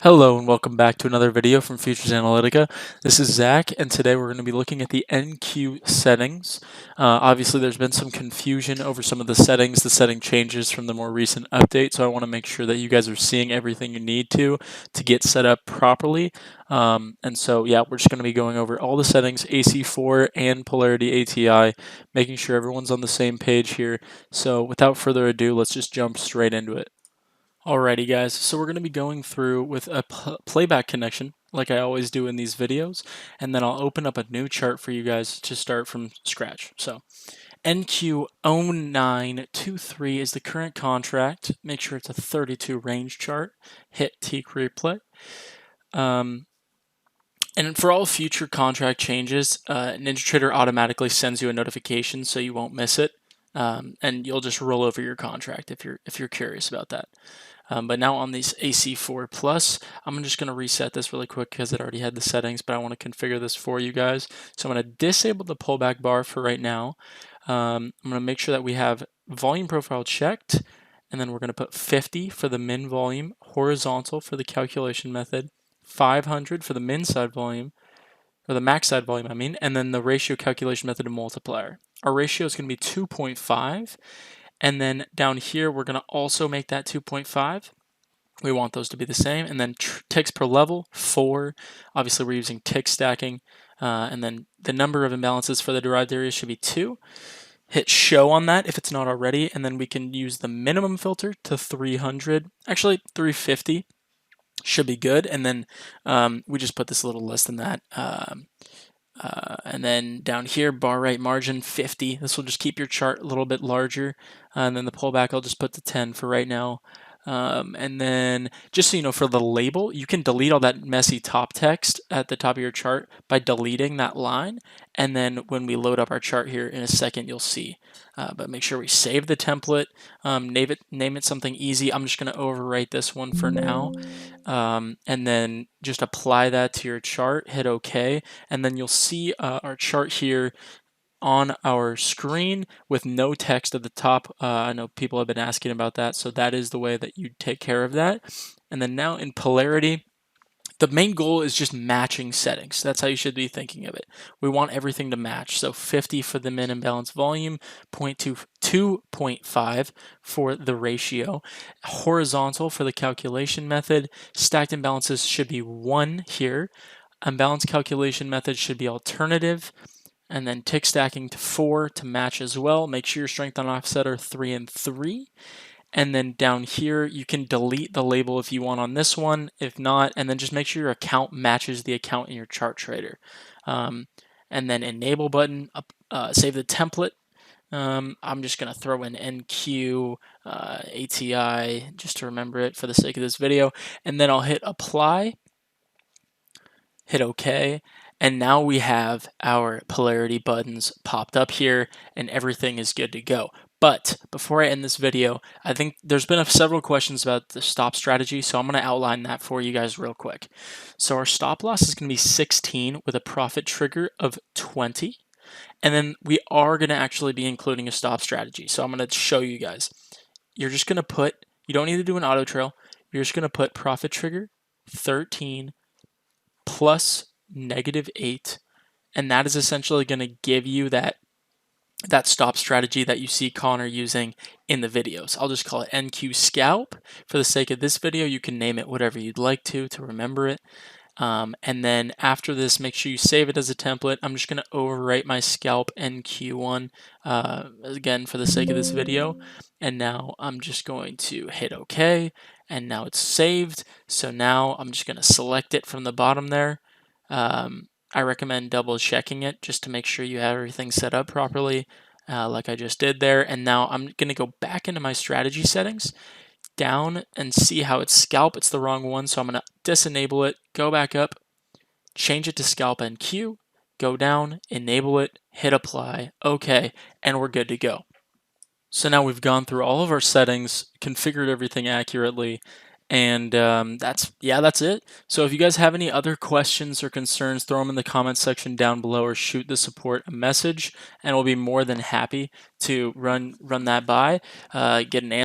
Hello and welcome back to another video from Futures Analytica. This is Zach, and today we're going to be looking at the NQ settings. Obviously, there's been some confusion over some of the settings, the setting changes from the more recent update, so I want to make sure that you guys are seeing everything you need to get set up properly. And so, yeah, we're just going to be going over all the settings, AC4 and Polarity ATI, making sure everyone's on the same page here. So, without further ado, let's just jump straight into it. Alrighty guys, so we're going to be going through with a playback connection like I always do in these videos, and then I'll open up a new chart for you guys to start from scratch. So NQ0923 is the current contract. Make sure it's a 32 range chart. Hit Teak Replay. And for all future contract changes, NinjaTrader automatically sends you a notification so you won't miss it, and you'll just roll over your contract if you're curious about that. But now on these AC4 Plus, I'm just going to reset this really quick because it already had the settings, but I want to configure this for you guys. So I'm going to disable the pullback bar for right now. I'm going to make sure that we have volume profile checked, and then we're going to put 50 for the min volume, horizontal for the calculation method, 500 for the min side volume, or the max side volume, I mean, and then the ratio calculation method and multiplier. Our ratio is going to be 2.5. And then down here, we're going to also make that 2.5. We want those to be the same. And then ticks per level, 4. Obviously, we're using tick stacking. And then the number of imbalances for the derived area should be 2. Hit show on that if it's not already. And then we can use the minimum filter to 300. Actually, 350 should be good. And then we just put this a little less than that. And then down here, bar right margin 50. This will just keep your chart a little bit larger. And then the pullback, I'll just put to 10 for right now. And then just so you know, for the label, you can delete all that messy top text at the top of your chart by deleting that line. And then when we load up our chart here in a second, you'll see. But make sure we save the template, name it something easy. I'm just going to overwrite this one for now. And then just apply that to your chart, hit OK, and then you'll see our chart here on our screen with no text at the top. I know people have been asking about that, so that is the way that you take care of that. And then now in Polarity, the main goal is just matching settings. That's how you should be thinking of it. We want everything to match. So 50 for the min imbalance volume, 2.5 for the ratio, horizontal for the calculation method, stacked imbalances should be 1 here, imbalance calculation method should be alternative, and then tick stacking to 4 to match as well. Make sure your strength on offset are 3 and 3. And then down here, you can delete the label if you want on this one. If not, and then just make sure your account matches the account in your chart trader. And then enable button, save the template. I'm just going to throw in NQ ATI just to remember it for the sake of this video. And then I'll hit apply, hit OK. And now we have our polarity buttons popped up here and everything is good to go. But before I end this video, I think there's been several questions about the stop strategy, so I'm going to outline that for you guys real quick. So our stop loss is going to be 16 with a profit trigger of 20. And then we are going to actually be including a stop strategy. So I'm going to show you guys. You're just going to put, you don't need to do an auto trail. You're just going to put profit trigger 13 plus -8, and that is essentially going to give you that stop strategy that you see Connor using in the videos. I'll just call it NQ Scalp. For the sake of this video, you can name it whatever you'd like to remember it. And then after this, make sure you save it as a template. I'm just going to overwrite my scalp NQ1 again for the sake of this video. And now I'm just going to hit OK. And now it's saved. So now I'm just going to select it from the bottom there. I recommend double checking it just to make sure you have everything set up properly, like I just did there. And now I'm going to go back into my strategy settings, down, and see how it's scalp. It's the wrong one, so I'm going to disenable it, go back up, change it to scalp NQ, go down, enable it, hit apply, OK, and we're good to go. So now we've gone through all of our settings, configured everything accurately, and that's it. So if you guys have any other questions or concerns, throw them in the comments section down below or shoot the support a message, and we'll be more than happy to run that by, get an answer.